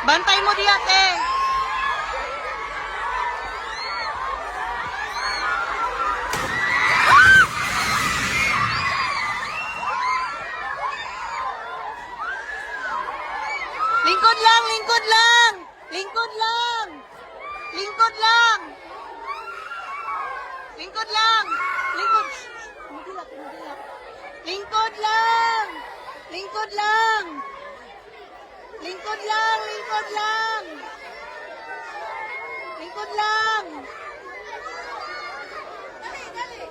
Bantay mo di ate. Lingkod lang, lingkod lang. Lingkod lang. Lingkod lang. Lingkod lang. Lingkod. Mudilak, mudilak. Lingkod lang. Lingkod lang. Lingkod lang, lingkod lang. Lingkod lang. Dali, dali.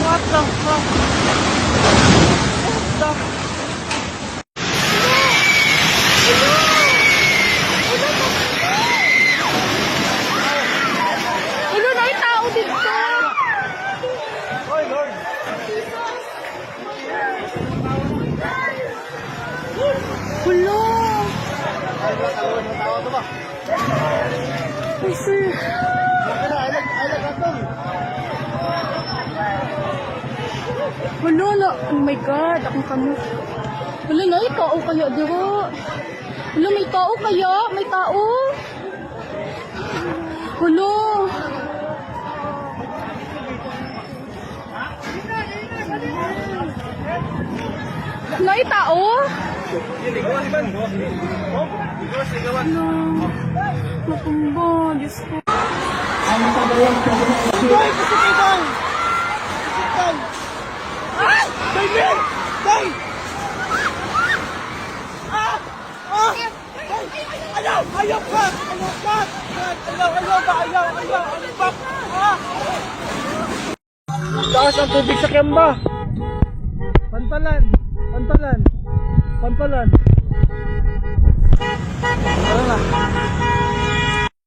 What the fuck? What the fuck? Ulo na yung tao dito. Hoy, Lord! Ulo. Ay, tawag ito ba? Ay, sir. I like Anton. Ulo na. Oh my God. Akong kamo. Ulo na yung tao kaya, diba? Ulo, may tao kaya? May tao? Ulo. Na yung tao? Ulo. Matumba. Diyos ko. Day! Kasi kay Day! Day! Ah! Day, Day! Day! Ah! Ah! Day! Ayaw! Ayaw ka! Ayaw ka! Ayaw! Ayaw ba? Ayaw! Ayaw! Ayaw ba? Ah! Taas ang tubig sa Kemba! Pantalan! Pantalan! Pantalan! Tara na!